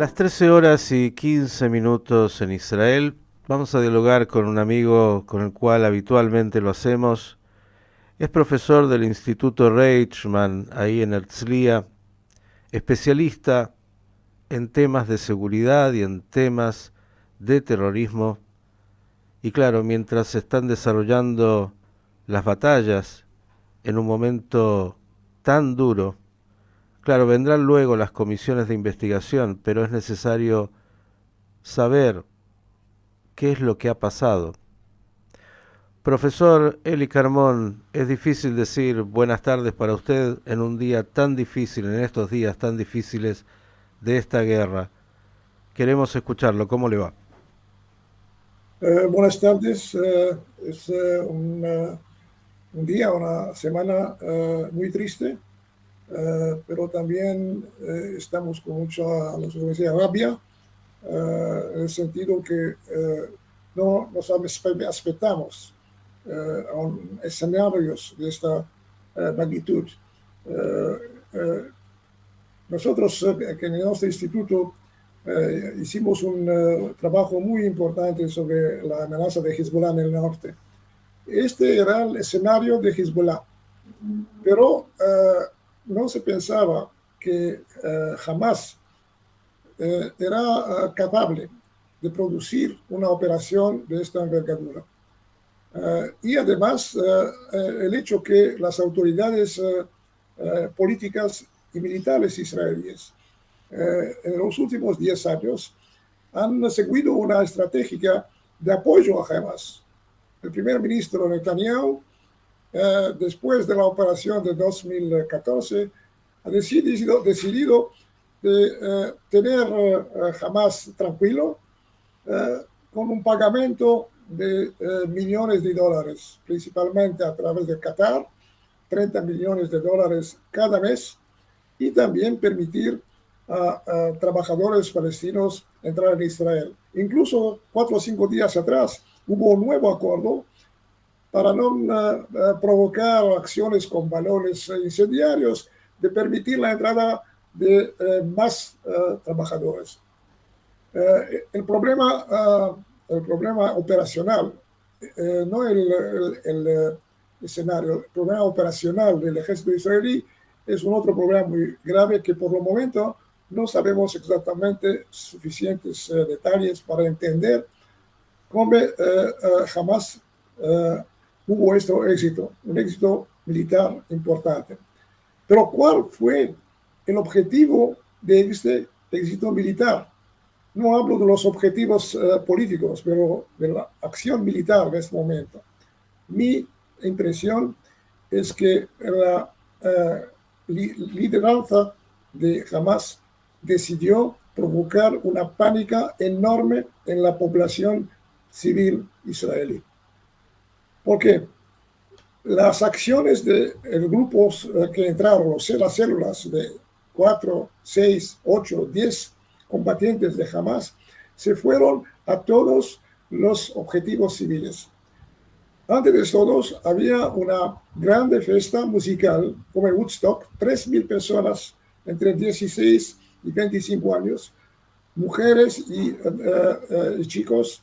Las 13 horas y 15 minutos en Israel. Vamos a dialogar con un amigo con el cual habitualmente lo hacemos. Es profesor del Instituto Reichman, ahí en Herzliya, especialista en temas de seguridad y en temas de terrorismo. Y claro, mientras se están desarrollando las batallas en un momento tan duro, claro, vendrán luego las comisiones de investigación, pero es necesario saber qué es lo que ha pasado. Profesor Eli Carmón, es difícil decir buenas tardes para usted en un día tan difícil, en estos días tan difíciles de esta guerra. Queremos escucharlo, ¿cómo le va? Buenas tardes. Es un día, una semana muy triste, pero también estamos con mucha, no sé cómo decir, rabia, en el sentido que no nos expectamos a escenarios de esta magnitud. Eh, eh, Nosotros, que en nuestro instituto, hicimos un trabajo muy importante sobre la amenaza de Hezbollah en el norte. Este era el escenario de Hezbollah, pero no se pensaba que jamás era capaz de producir una operación de esta envergadura. Y además, el hecho que las autoridades políticas y militares israelíes en los últimos 10 años han seguido una estrategia de apoyo a Hamas. El primer ministro Netanyahu, después de la operación de 2014, ha decidido de tener Hamas tranquilo, con un pagamento de millones de dólares, principalmente a través de Qatar, 30 millones de dólares cada mes, y también permitir a trabajadores palestinos entrar en Israel. Incluso 4 o 5 días atrás hubo un nuevo acuerdo para no provocar acciones con balones incendiarios, de permitir la entrada de más trabajadores. El problema operacional, no el escenario, el problema operacional del ejército israelí es un otro problema muy grave que por el momento no sabemos exactamente suficientes detalles para entender cómo jamás hubo este éxito, un éxito militar importante. Pero ¿cuál fue el objetivo de este éxito militar? No hablo de los objetivos políticos, pero de la acción militar de este momento. Mi impresión es que la lideranza de Hamas decidió provocar una pánica enorme en la población civil israelí. Porque las acciones de grupos que entraron, las células de 4, 6, 8, 10 combatientes de Hamas, se fueron a todos los objetivos civiles. Antes de todos, había una grande fiesta musical, como en Woodstock, 3.000 personas entre 16 y 25 años, mujeres y chicos,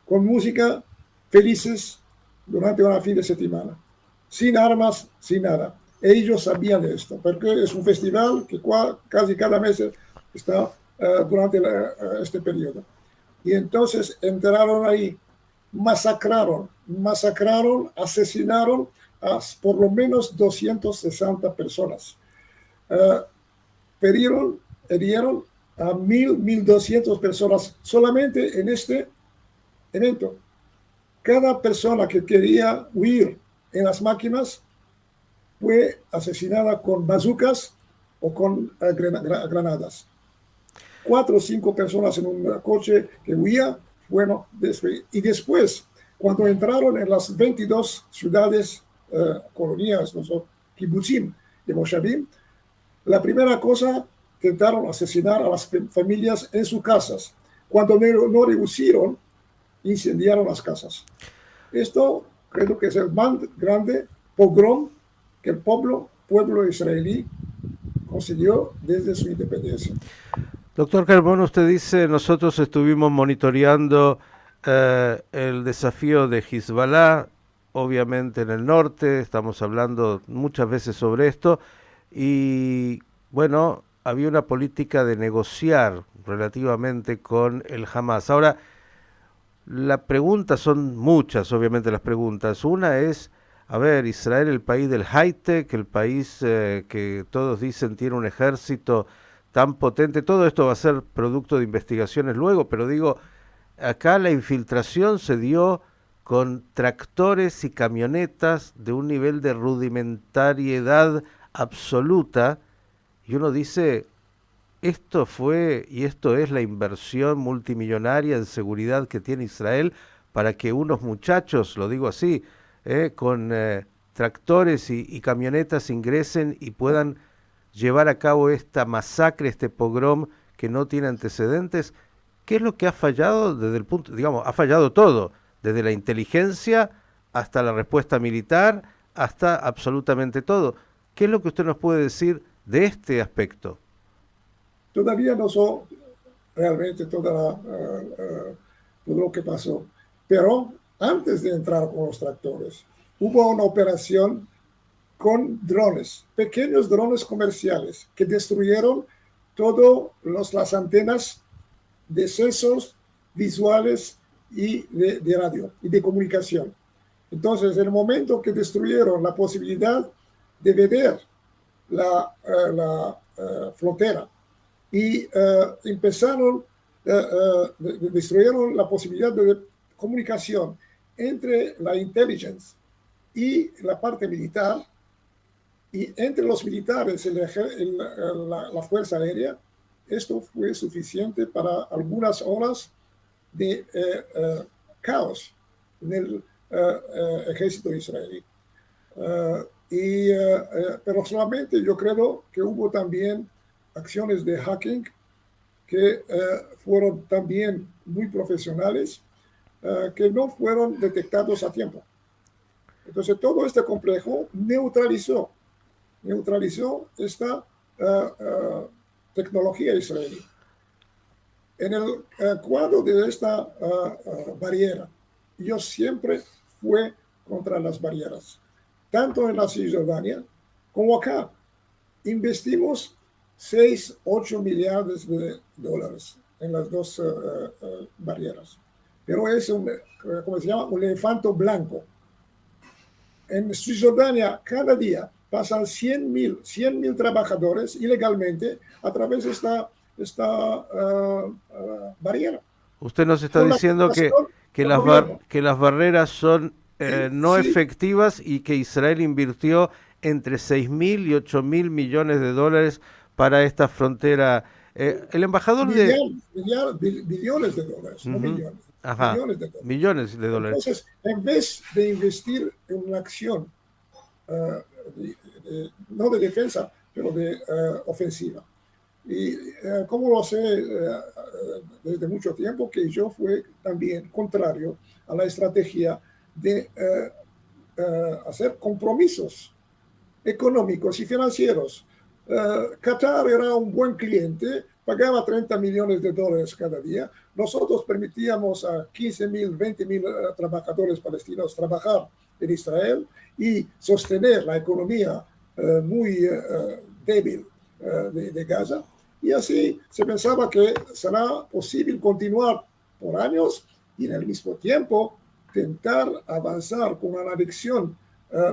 con música, felices durante una fin de semana, sin armas, sin nada. Ellos sabían de esto, porque es un festival que casi cada mes está durante este periodo. Y entonces entraron ahí, masacraron, asesinaron a por lo menos 260 personas. Herieron a 1.200 personas solamente en este evento. Cada persona que quería huir en las máquinas fue asesinada con bazucas o con granadas. 4 o 5 personas en un coche que huía, bueno, y después, cuando entraron en las 22 ciudades, colonias, kibutzim de Moshavim, la primera cosa, intentaron asesinar a las familias en sus casas. Cuando no reducieron, incendiaron las casas. Esto creo que es el más grande pogrom que el pueblo israelí consiguió desde su independencia. Doctor Carbón, usted dice, nosotros estuvimos monitoreando el desafío de Hezbollah, obviamente en el norte, estamos hablando muchas veces sobre esto, y bueno, había una política de negociar relativamente con el Hamas. Ahora, la pregunta son muchas, obviamente las preguntas. Una es, a ver, Israel, el país del high-tech, el país que todos dicen tiene un ejército tan potente, todo esto va a ser producto de investigaciones luego, pero digo, acá la infiltración se dio con tractores y camionetas de un nivel de rudimentariedad absoluta, y uno dice, esto fue y esto es la inversión multimillonaria en seguridad que tiene Israel para que unos muchachos, lo digo así, con tractores y camionetas ingresen y puedan llevar a cabo esta masacre, este pogrom que no tiene antecedentes. ¿Qué es lo que ha fallado desde el punto, digamos, ha fallado todo, desde la inteligencia hasta la respuesta militar, hasta absolutamente todo? ¿Qué es lo que usted nos puede decir de este aspecto? Todavía no sé realmente todo lo que pasó, pero antes de entrar con los tractores, hubo una operación con drones, pequeños drones comerciales que destruyeron todas las antenas de sensores visuales y de radio y de comunicación. Entonces, en el momento que destruyeron la posibilidad de ver la frontera y empezaron, destruyeron la posibilidad de comunicación entre la intelligence y la parte militar, y entre los militares y la Fuerza Aérea. Esto fue suficiente para algunas horas de caos en el ejército israelí. Pero solamente yo creo que hubo también acciones de hacking que fueron también muy profesionales, que no fueron detectados a tiempo. Entonces todo este complejo neutralizó esta tecnología israelí. En el cuadro de esta barrera, yo siempre fui contra las barreras, tanto en la Cisjordania como acá. Investimos 6-8 millones de dólares en las dos barreras, pero es como se llama, un elefante blanco. En Cisjordania, cada día pasan 100,000 trabajadores ilegalmente a través de esta barrera. Usted nos está Con la diciendo aplicación que del gobierno. que las barreras son no Sí, efectivas y que Israel invirtió entre 6.000 y 8.000 millones de dólares para esta frontera. El embajador de... billones de dólares, no Ujú, millones, ajá, billones de dólares. millones de dólares. Entonces, en vez de investir en una acción, uh, no de defensa, pero de ofensiva. Y como lo sé desde mucho tiempo, que yo fui también contrario a la estrategia de hacer compromisos económicos y financieros. Qatar era un buen cliente, pagaba 30 millones de dólares cada día. Nosotros permitíamos a 15,000, 20,000 trabajadores palestinos trabajar en Israel y sostener la economía muy débil de Gaza. Y así se pensaba que será posible continuar por años y en el mismo tiempo intentar avanzar con una anexión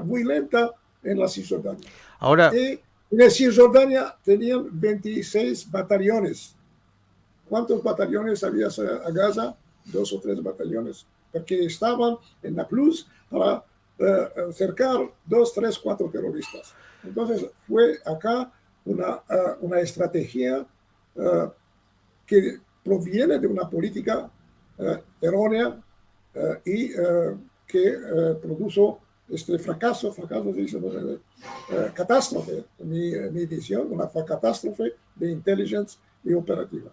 muy lenta en la Cisjordania. Ahora, Y en la Cisjordania tenían 26 batallones. ¿Cuántos batallones había a Gaza? 2 o 3 batallones, porque estaban en Nablus para cercar 2, 3, 4 terroristas. Entonces fue acá una estrategia que proviene de una política errónea y que produjo este fracaso dice, catástrofe, mi visión, una catástrofe de inteligencia y operativa.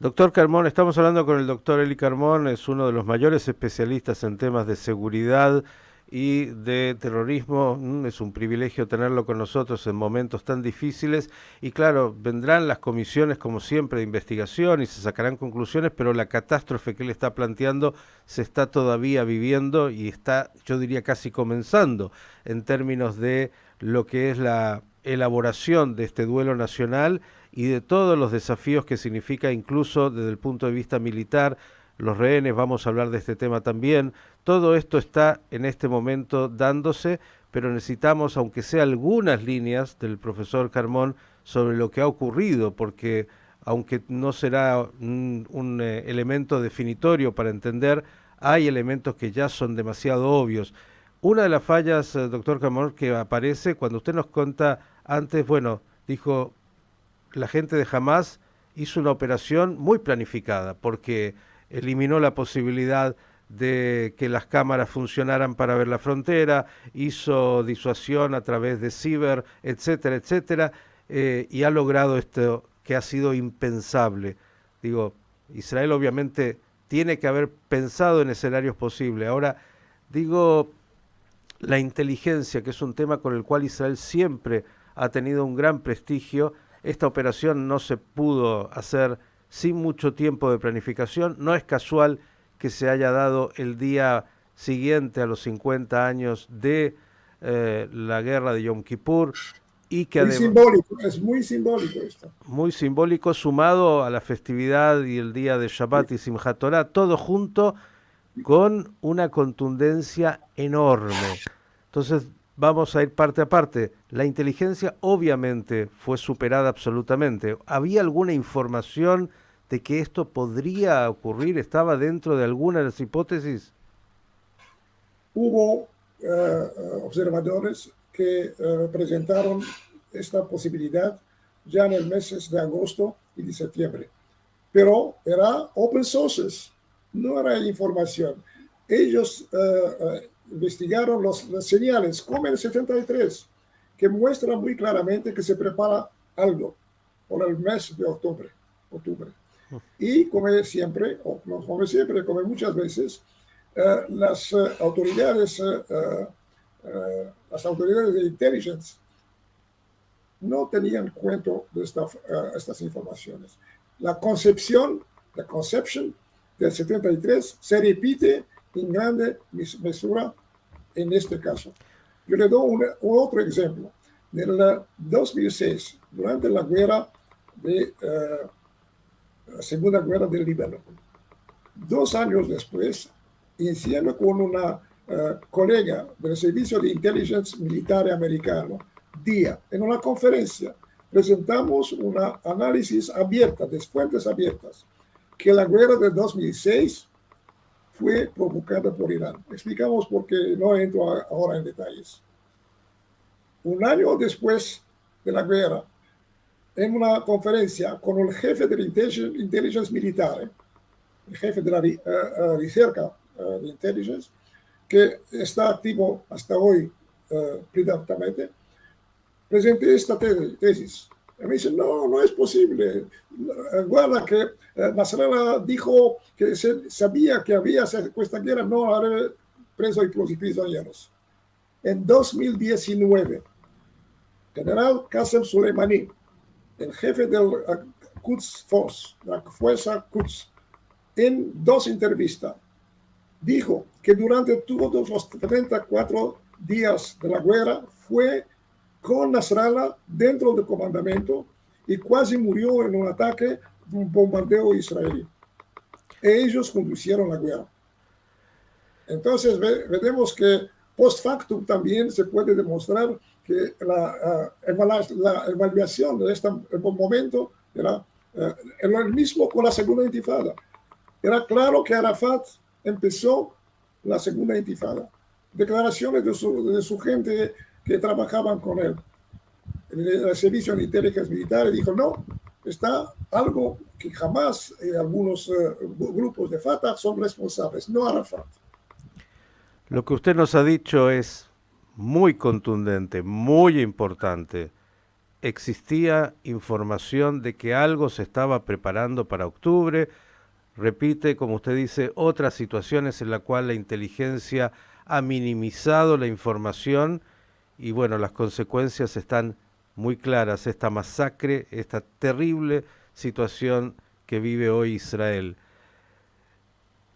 doctor Carmón, estamos hablando con el doctor Eli Carmón, es uno de los mayores especialistas en temas de seguridad y de terrorismo. Es un privilegio tenerlo con nosotros en momentos tan difíciles y claro, vendrán las comisiones como siempre de investigación y se sacarán conclusiones, pero la catástrofe que él está planteando se está todavía viviendo y está, yo diría, casi comenzando en términos de lo que es la elaboración de este duelo nacional y de todos los desafíos que significa incluso desde el punto de vista militar, los rehenes, vamos a hablar de este tema también. Todo esto está en este momento dándose, pero necesitamos, aunque sea algunas líneas del profesor Carmón sobre lo que ha ocurrido, porque aunque no será un elemento definitorio para entender, hay elementos que ya son demasiado obvios. Una de las fallas, doctor Carmón, que aparece cuando usted nos cuenta antes, bueno, dijo, la gente de Hamás hizo una operación muy planificada, porque eliminó la posibilidad de que las cámaras funcionaran para ver la frontera, hizo disuasión a través de ciber, etcétera, etcétera, y ha logrado esto que ha sido impensable. Digo, Israel obviamente tiene que haber pensado en escenarios posibles. Ahora, digo, la inteligencia, que es un tema con el cual Israel siempre ha tenido un gran prestigio, esta operación no se pudo hacer sin mucho tiempo de planificación. No es casual que se haya dado el día siguiente a los 50 años de la guerra de Yom Kippur y que Muy además simbólico, es muy simbólico esto. muy simbólico, sumado a la festividad y el día de Shabbat y Simchat Torah, todo junto con una contundencia enorme. Entonces vamos a ir parte a parte. La inteligencia obviamente fue superada absolutamente. ¿Había alguna información de que esto podría ocurrir? ¿Estaba dentro de alguna de las hipótesis? Hubo observadores que presentaron esta posibilidad ya en el meses de agosto y de septiembre, pero era open sources, no era información. Ellos investigaron las señales, como el 73, que muestran muy claramente que se prepara algo por el mes de octubre. Y como siempre, o no como siempre, como muchas veces, las autoridades de intelligence no tenían cuento de estas informaciones. La concepción del 73 se repite en grande mesura en este caso. Yo le doy un otro ejemplo. En el 2006, durante la guerra de la Segunda Guerra del Líbano, 2 años después, iniciando con una colega del Servicio de Intelligence Militar americano, DIA, en una conferencia, presentamos un análisis abierta, de fuentes abiertas, que la guerra de 2006 fue provocada por Irán. Explicamos por qué, no entro ahora en detalles. Un año después de la guerra, en una conferencia con el jefe de la Intelligence Militar, el jefe de la recerca de Intelligence, que está activo hasta hoy precisamente, presenté esta tesis. Y me dice, no es posible. Guarda que Nasrallah dijo que sabía que había esta guerra, no haber preso y prisioneros. En 2019, general Qasem Soleimani, el jefe del Quds Force, la fuerza Quds, en 2 entrevistas, dijo que durante todos los 34 días de la guerra fue con Nasrallah dentro del comandamiento y casi murió en un ataque de un bombardeo israelí. Ellos conducieron la guerra. Entonces veremos que post factum también se puede demostrar que la evaluación de este momento era el mismo con la segunda intifada. Era claro que Arafat empezó la segunda intifada. Declaraciones de su gente que trabajaban con él. El servicio de inteligencia militar dijo, no, está algo que jamás algunos grupos de Fatah son responsables, no Arafat. Lo que usted nos ha dicho es muy contundente, muy importante. Existía información de que algo se estaba preparando para octubre. Repite, como usted dice, otras situaciones en las cuales la inteligencia ha minimizado la información y bueno, las consecuencias están muy claras, esta masacre, esta terrible situación que vive hoy Israel.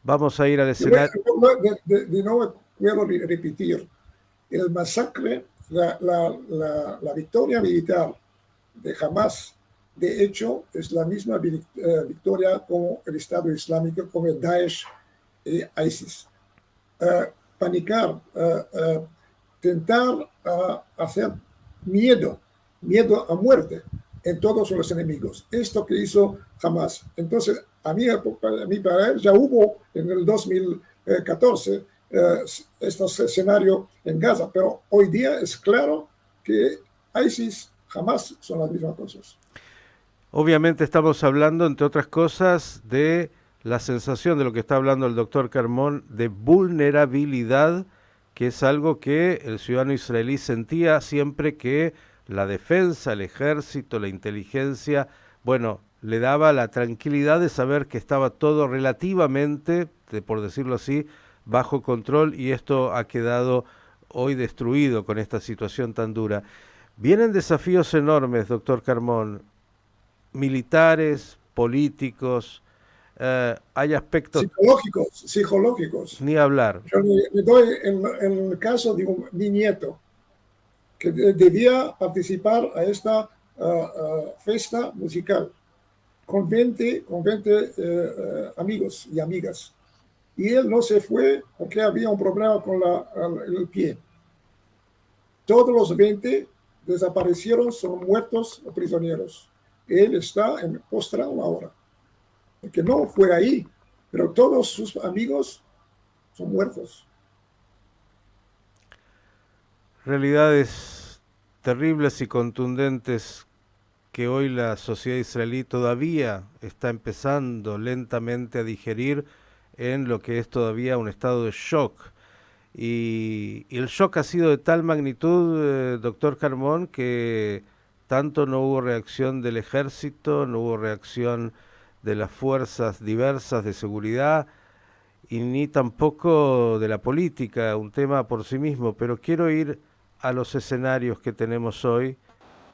Vamos a ir al escenario. De nuevo quiero repetir, el masacre, la victoria militar de Hamas, de hecho, es la misma victoria como el Estado Islámico, como el Daesh y ISIS. Panicar, tentar hacer miedo a muerte en todos los enemigos. Esto que hizo Hamas. Entonces, a mi parecer, ya hubo en el 2014 este escenario en Gaza, pero hoy día es claro que ISIS, Hamas son las mismas cosas. Obviamente estamos hablando, entre otras cosas, de la sensación de lo que está hablando el doctor Carmón, de vulnerabilidad, que es algo que el ciudadano israelí sentía siempre que la defensa, el ejército, la inteligencia, bueno, le daba la tranquilidad de saber que estaba todo relativamente, por decirlo así, bajo control, y esto ha quedado hoy destruido con esta situación tan dura. Vienen desafíos enormes, doctor Carmón, militares, políticos, hay aspectos, Psicológicos. ni hablar. Yo le doy en el caso de mi nieto, que debía participar a esta fiesta musical con 20 amigos y amigas. Y él no se fue porque había un problema con el pie. Todos los 20 desaparecieron, son muertos o prisioneros. Él está en postrado ahora, porque no fue ahí, pero todos sus amigos son muertos. Realidades terribles y contundentes que hoy la sociedad israelí todavía está empezando lentamente a digerir en lo que es todavía un estado de shock. Y el shock ha sido de tal magnitud, doctor Carmón, que tanto no hubo reacción del ejército, no hubo reacción de las fuerzas diversas de seguridad y ni tampoco de la política, un tema por sí mismo, pero quiero ir a los escenarios que tenemos hoy,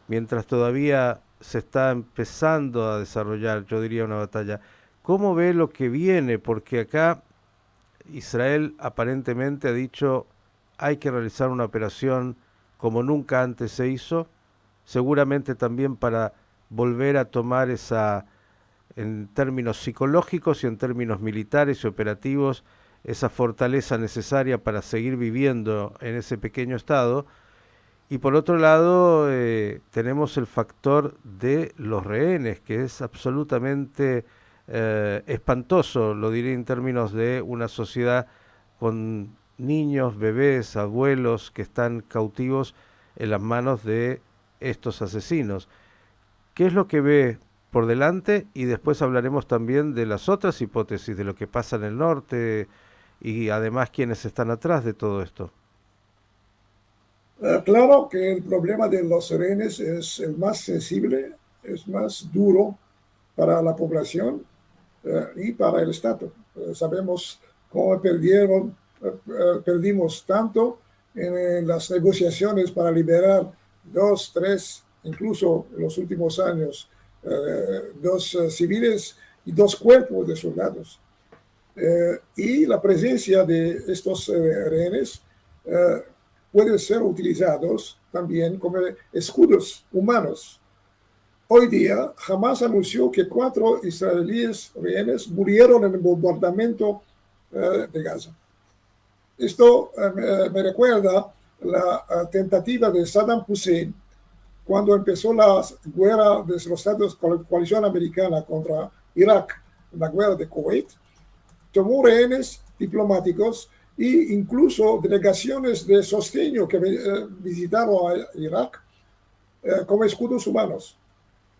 mientras todavía se está empezando a desarrollar, yo diría, una batalla. ¿Cómo ve lo que viene? Porque acá Israel aparentemente ha dicho hay que realizar una operación como nunca antes se hizo, seguramente también para volver a tomar esa, en términos psicológicos y en términos militares y operativos, esa fortaleza necesaria para seguir viviendo en ese pequeño estado. Y por otro lado, tenemos el factor de los rehenes, que es absolutamente espantoso, lo diré en términos de una sociedad con niños, bebés, abuelos que están cautivos en las manos de estos asesinos. ¿Qué es lo que ve por delante? Y después hablaremos también de las otras hipótesis, de lo que pasa en el norte y además quiénes están atrás de todo esto. Claro que el problema de los rehenes es el más sensible, es más duro para la población y para el Estado. Sabemos cómo perdimos tanto en las negociaciones para liberar dos, tres, incluso en los últimos años, dos civiles y dos cuerpos de soldados. Y la presencia de estos rehenes pueden ser utilizados también como escudos humanos. Hoy día, Hamas anunció que 4 israelíes rehenes murieron en el bombardamiento de Gaza. Esto me recuerda la tentativa de Saddam Hussein cuando empezó la guerra de los Estados con la coalición americana contra Irak, la guerra de Kuwait. Tomó rehenes diplomáticos e incluso delegaciones de sostenio que visitaron a Irak como escudos humanos.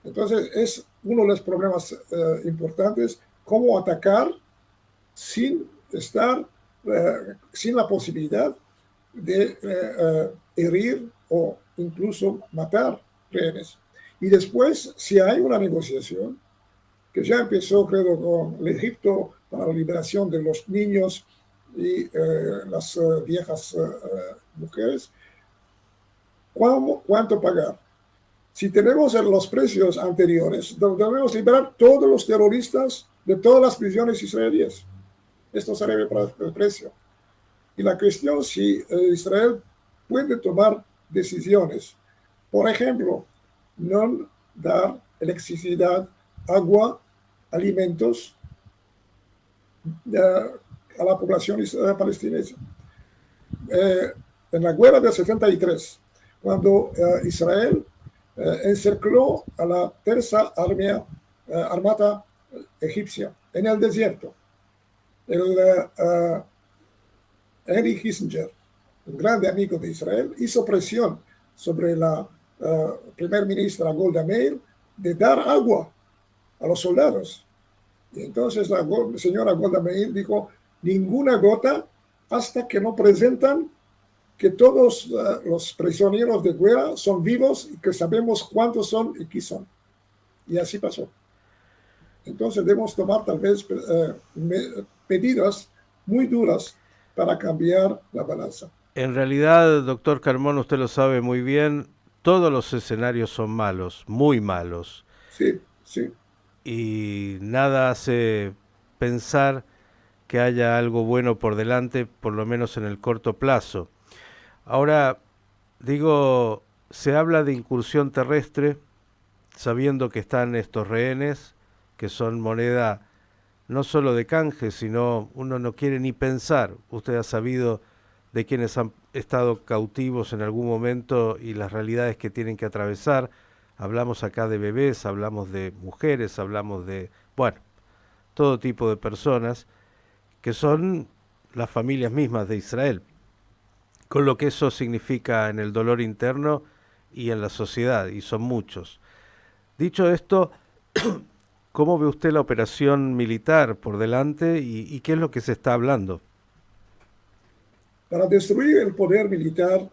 Entonces, es uno de los problemas importantes, cómo atacar sin estar, sin la posibilidad de herir o incluso matar rehenes. Y después, si hay una negociación, que ya empezó, creo, con el Egipto para la liberación de los niños y las viejas mujeres, ¿cuánto pagar? Si tenemos los precios anteriores, debemos liberar todos los terroristas de todas las prisiones israelíes. Esto sería para el precio. Y la cuestión si Israel puede tomar decisiones. Por ejemplo, no dar electricidad, agua, alimentos a la población palestina. En la guerra del 73, cuando Israel encercló a la tercera armada egipcia en el desierto, Henry Kissinger, un grande amigo de Israel, hizo presión sobre la primer ministra Golda Meir de dar agua a los soldados. Y entonces la señora Golda Meir dijo, ninguna gota hasta que no presentan que todos los prisioneros de guerra son vivos y que sabemos cuántos son y quién son. Y así pasó. Entonces debemos tomar tal vez medidas muy duras para cambiar la balanza. En realidad, doctor Carmón, usted lo sabe muy bien, todos los escenarios son malos, muy malos. Sí, sí. Y nada hace pensar que haya algo bueno por delante, por lo menos en el corto plazo. Ahora, digo, se habla de incursión terrestre, sabiendo que están estos rehenes, que son moneda no solo de canje, sino uno no quiere ni pensar. Usted ha sabido de quienes han estado cautivos en algún momento y las realidades que tienen que atravesar. Hablamos acá de bebés, hablamos de mujeres, hablamos de, bueno, todo tipo de personas que son las familias mismas de Israel, con lo que eso significa en el dolor interno y en la sociedad, y son muchos. Dicho esto, ¿cómo ve usted la operación militar por delante y qué es lo que se está hablando? Para destruir el poder militar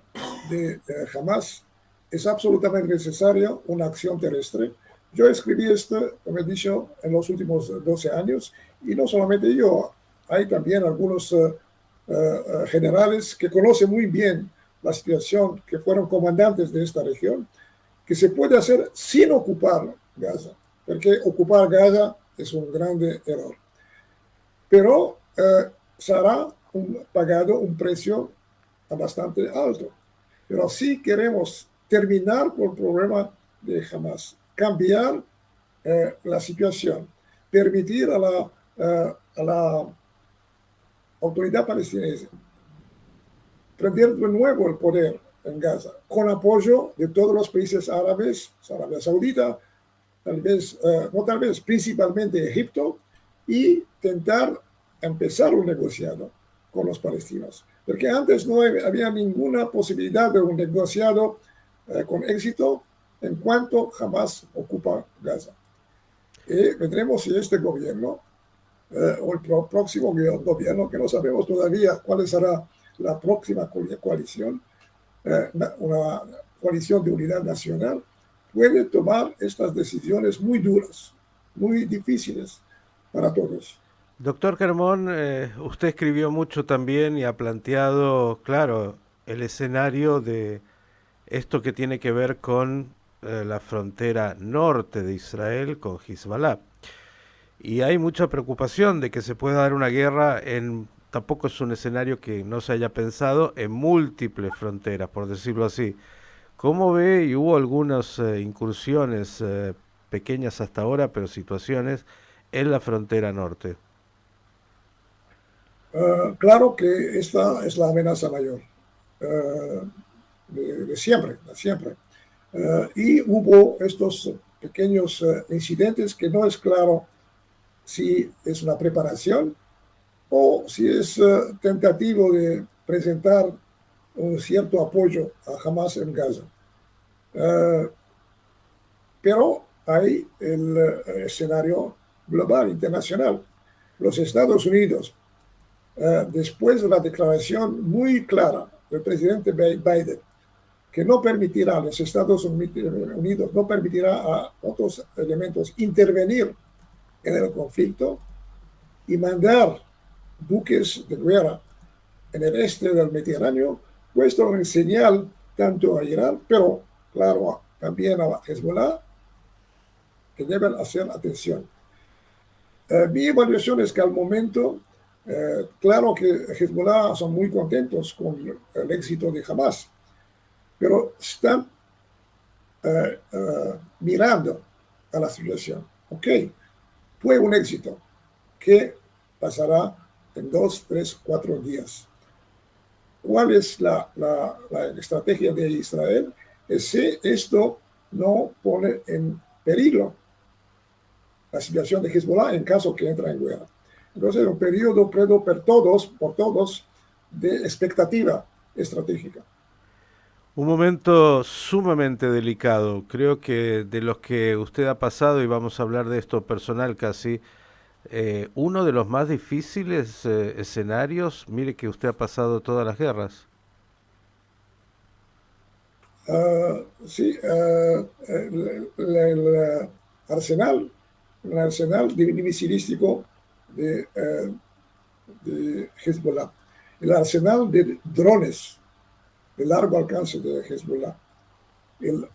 de Hamas es absolutamente necesaria una acción terrestre. Yo escribí esto, como he dicho, en los últimos 12 años, y no solamente yo, hay también algunos generales que conocen muy bien la situación, que fueron comandantes de esta región, que se puede hacer sin ocupar Gaza, porque ocupar Gaza es un grande error. Pero será pagado un precio bastante alto. Pero si queremos terminar con el problema de Hamas, cambiar la situación, permitir a la autoridad palestinense prender de nuevo el poder en Gaza, con apoyo de todos los países árabes, Arabia Saudita, principalmente Egipto, y intentar empezar un negociado con los palestinos. Porque antes no había ninguna posibilidad de un negociado con éxito en cuanto Hamas ocupa Gaza. Y vendremos si este gobierno o el próximo gobierno, que no sabemos todavía cuál será la próxima coalición, una coalición de unidad nacional, puede tomar estas decisiones muy duras, muy difíciles para todos. Doctor Carmón, usted escribió mucho también y ha planteado, claro, el escenario de esto que tiene que ver con la frontera norte de Israel con Hezbollah. Y hay mucha preocupación de que se pueda dar una guerra tampoco es un escenario que no se haya pensado, en múltiples fronteras, por decirlo así. ¿Cómo ve? Y hubo algunas incursiones pequeñas hasta ahora, pero situaciones en la frontera norte. Claro que esta es la amenaza mayor de siempre, de siempre. Y hubo estos pequeños incidentes que no es claro si es una preparación o si es tentativo de presentar un cierto apoyo a Hamas en Gaza. Pero hay el escenario global, internacional. Los Estados Unidos, después de la declaración muy clara del presidente Biden, que no permitirá a los Estados Unidos, no permitirá a otros elementos intervenir en el conflicto y mandar buques de guerra en el este del Mediterráneo, puesto en señal tanto a Irán, pero claro, también a la Hezbollah, que deben hacer atención. Mi evaluación es que al momento, claro que Hezbollah son muy contentos con el éxito de Hamas, pero están mirando a la situación. Ok, fue un éxito. ¿Qué pasará en 2, 3, 4 días? ¿Cuál es la estrategia de Israel? Es si esto no pone en peligro la situación de Hezbollah en caso que entre en guerra. Entonces, un periodo, creo, por todos, de expectativa estratégica. Un momento sumamente delicado. Creo que de los que usted ha pasado, y vamos a hablar de esto personal casi, uno de los más difíciles escenarios. Mire que usted ha pasado todas las guerras. Sí, el arsenal, el arsenal misilístico de Hezbollah, el arsenal de drones de largo alcance de Hezbollah, el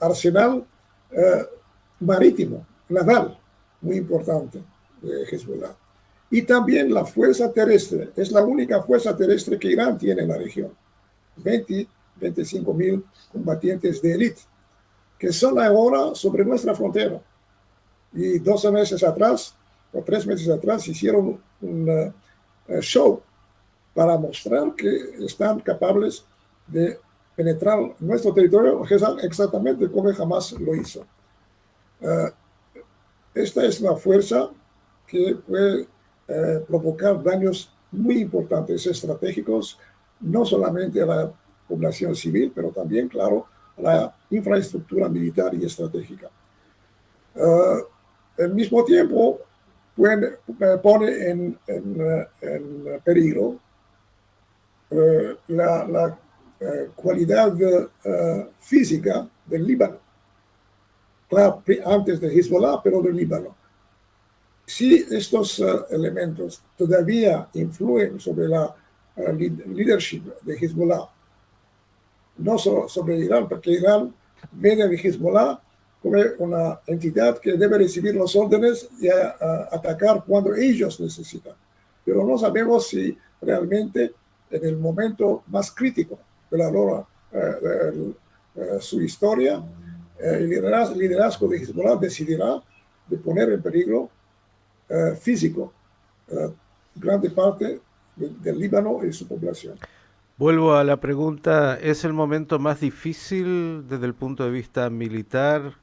arsenal marítimo, naval, muy importante de Hezbollah. Y también la fuerza terrestre, es la única fuerza terrestre que Irán tiene en la región. 25.000 combatientes de élite, que son ahora sobre nuestra frontera. Y 12 meses atrás, o 3 meses atrás, hicieron un show para mostrar que están capaces de penetrar nuestro territorio exactamente como jamás lo hizo. Esta es una fuerza que puede provocar daños muy importantes, estratégicos, no solamente a la población civil, pero también, claro, a la infraestructura militar y estratégica. Al mismo tiempo, pone en peligro la cualidad física del Líbano. Claro, antes de Hezbollah, pero del Líbano. Si estos elementos todavía influyen sobre la leadership de Hezbollah, no solo sobre Irán, porque Irán ve a Hezbollah como una entidad que debe recibir las órdenes y atacar cuando ellos necesitan. Pero no sabemos si realmente en el momento más crítico de su historia, el liderazgo de Hezbollah decidirá de poner en peligro físico grande parte del Líbano y su población. Vuelvo a la pregunta, ¿es el momento más difícil desde el punto de vista militar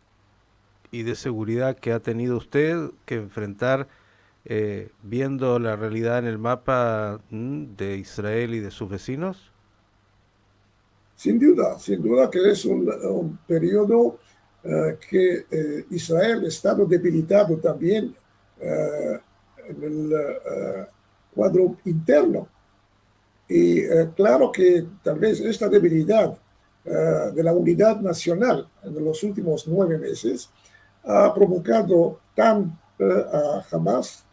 y de seguridad que ha tenido usted que enfrentar viendo la realidad en el mapa de Israel y de sus vecinos? Sin duda que es un periodo que Israel ha estado debilitado también en el cuadro interno. Y claro que tal vez esta debilidad de la unidad nacional en los últimos 9 meses ha provocado a Hamas,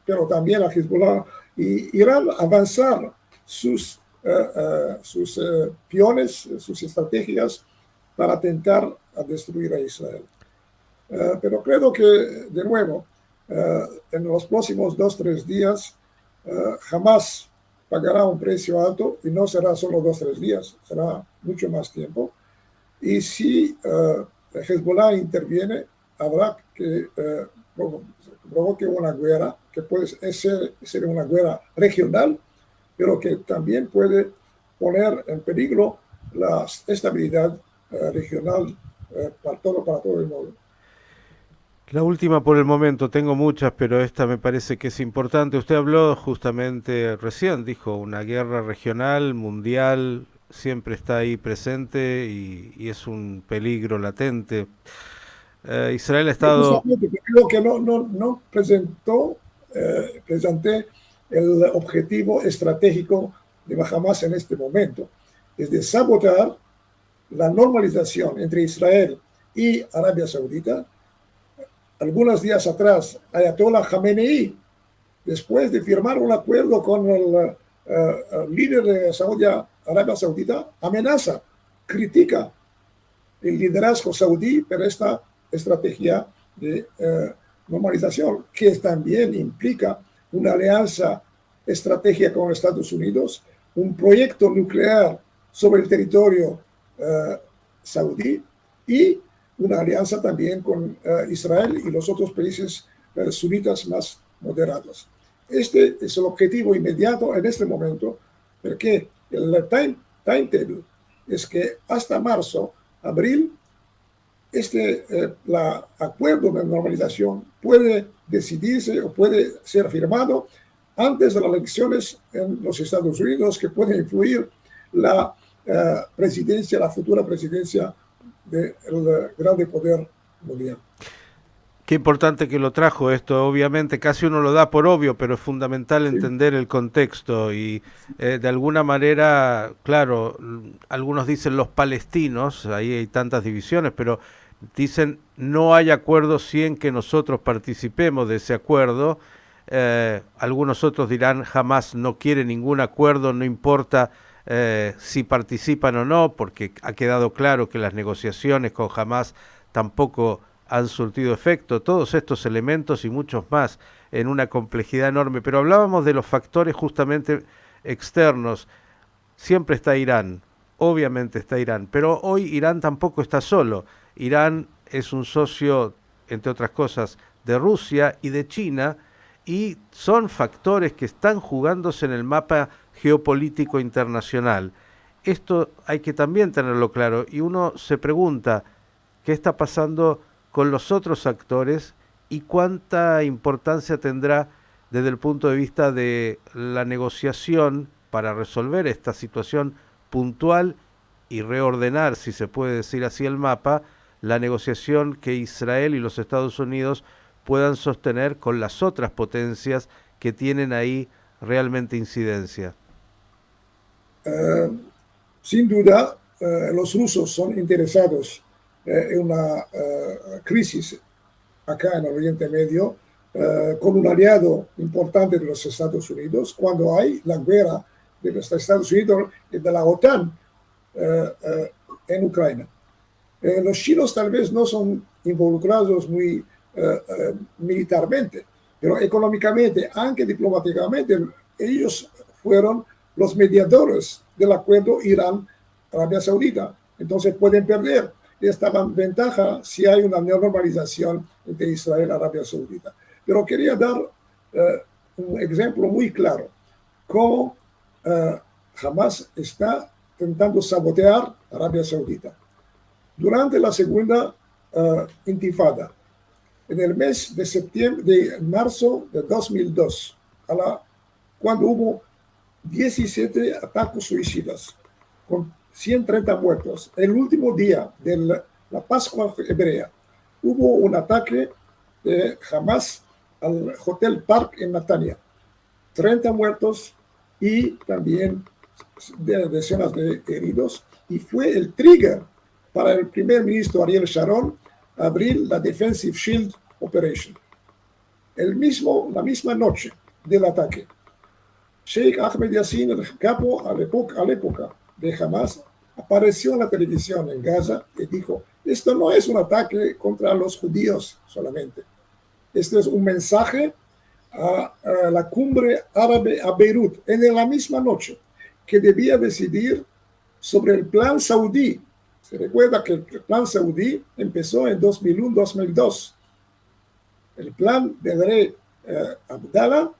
pero también a Hezbollah y Irán avanzar sus peones, sus estrategias para tentar a destruir a Israel. Pero creo que, de nuevo, en los próximos 2-3 días, Hamas pagará un precio alto y no será solo 2-3 días, será mucho más tiempo. Y si Hezbollah interviene, habrá que provoque una guerra que puede ser una guerra regional, pero que también puede poner en peligro la estabilidad regional para todo el mundo. La última por el momento, tengo muchas, pero esta me parece que es importante. Usted habló justamente recién, dijo, una guerra regional, mundial, siempre está ahí presente y es un peligro latente. Israel ha estado... Creo que no presenté el objetivo estratégico de Hamas en este momento, es de sabotar la normalización entre Israel y Arabia Saudita. Algunos días atrás, Ayatollah Khamenei, después de firmar un acuerdo con el líder de Arabia Saudita amenaza, critica el liderazgo saudí por esta estrategia de normalización, que también implica una alianza estratégica con Estados Unidos, un proyecto nuclear sobre el territorio saudí y una alianza también con Israel y los otros países sunitas más moderados. Este es el objetivo inmediato en este momento, porque el timetable es que hasta marzo, abril, acuerdo de normalización puede decidirse o puede ser firmado antes de las elecciones en los Estados Unidos, que puede influir la presidencia, la futura presidencia del grande poder mundial. Qué importante que lo trajo esto, obviamente, casi uno lo da por obvio, pero es fundamental Sí. entender el contexto y de alguna manera, claro, algunos dicen los palestinos, ahí hay tantas divisiones, pero dicen no hay acuerdo sin que nosotros participemos de ese acuerdo. Algunos otros dirán jamás no quiere ningún acuerdo, no importa si participan o no, porque ha quedado claro que las negociaciones con Hamas tampoco han surtido efecto, todos estos elementos y muchos más en una complejidad enorme. Pero hablábamos de los factores justamente externos. Siempre está Irán, obviamente está Irán, pero hoy Irán tampoco está solo. Irán es un socio, entre otras cosas, de Rusia y de China, y son factores que están jugándose en el mapa geopolítico internacional. Esto hay que también tenerlo claro, y uno se pregunta, ¿qué está pasando con los otros actores y cuánta importancia tendrá desde el punto de vista de la negociación para resolver esta situación puntual y reordenar, si se puede decir así, el mapa, la negociación que Israel y los Estados Unidos puedan sostener con las otras potencias que tienen ahí realmente incidencia? Sin duda, los rusos son interesados en una crisis acá en el Oriente Medio, con un aliado importante de los Estados Unidos, cuando hay la guerra de los Estados Unidos y de la OTAN en Ucrania. Los chinos tal vez no son involucrados muy militarmente, pero económicamente, aunque diplomáticamente, ellos fueron los mediadores del acuerdo Irán-Arabia Saudita. Entonces pueden perder esta ventaja si hay una normalización entre Israel y Arabia Saudita. Pero quería dar un ejemplo muy claro, cómo Hamas está intentando sabotear a Arabia Saudita. Durante la segunda intifada, en el mes de septiembre, de marzo de 2002, cuando hubo 17 ataques suicidas, con 130 muertos, el último día de la Pascua hebrea, hubo un ataque de Hamas al Hotel Park en Netanya, 30 muertos y también decenas de heridos, y fue el trigger para el primer ministro Ariel Sharon abrir la Defensive Shield Operation. La misma noche del ataque, Sheikh Ahmed Yassin, el capo a la época de Hamas, apareció en la televisión en Gaza y dijo, esto no es un ataque contra los judíos solamente, esto es un mensaje a la cumbre árabe a Beirut en la misma noche, que debía decidir sobre el plan saudí. Se recuerda que el plan saudí empezó en 2001-2002. El plan del rey Abdallah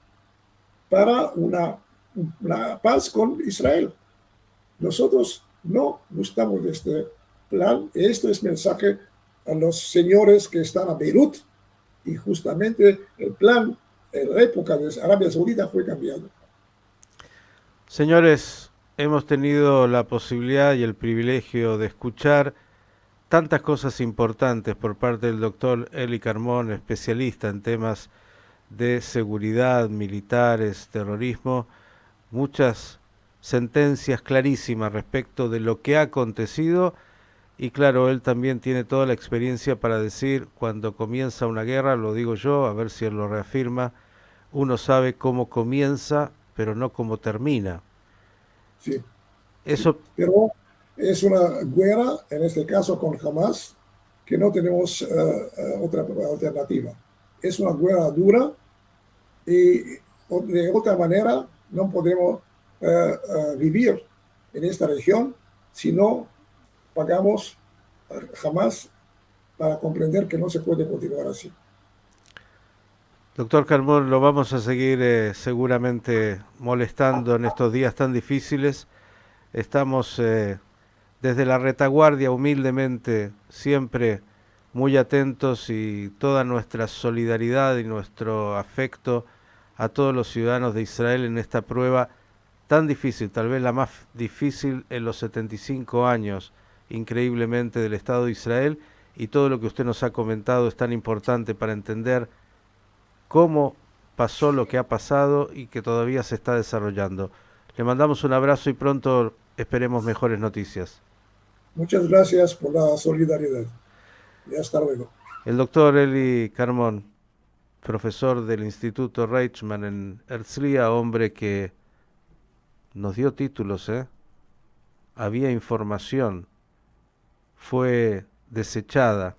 para una paz con Israel. Nosotros no gustamos de este plan. Esto es mensaje a los señores que están a Beirut, y justamente el plan en la época de Arabia Saudita fue cambiado. Señores, hemos tenido la posibilidad y el privilegio de escuchar tantas cosas importantes por parte del doctor Eli Carmón, especialista en temas de seguridad, militares, terrorismo, muchas sentencias clarísimas respecto de lo que ha acontecido, y claro, él también tiene toda la experiencia para decir cuando comienza una guerra, lo digo yo, a ver si él lo reafirma, uno sabe cómo comienza pero no cómo termina. Sí, sí. Eso, Pero es una guerra, en este caso con Hamas, que no tenemos otra alternativa. Es una guerra dura y de otra manera no podemos vivir en esta región si no pagamos jamás para comprender que no se puede continuar así. doctor Carmón, lo vamos a seguir seguramente molestando en estos días tan difíciles. Estamos desde la retaguardia humildemente siempre muy atentos y toda nuestra solidaridad y nuestro afecto a todos los ciudadanos de Israel en esta prueba tan difícil, tal vez la más difícil en los 75 años, increíblemente, del Estado de Israel, y todo lo que usted nos ha comentado es tan importante para entender cómo pasó lo que ha pasado y que todavía se está desarrollando. Le mandamos un abrazo y pronto esperemos mejores noticias. Muchas gracias por la solidaridad y hasta luego. El doctor Eli Carmón, profesor del Instituto Reichman en Herzliya, hombre que nos dio títulos, había información, fue desechada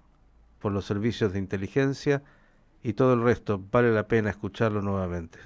por los servicios de inteligencia y todo el resto vale la pena escucharlo nuevamente.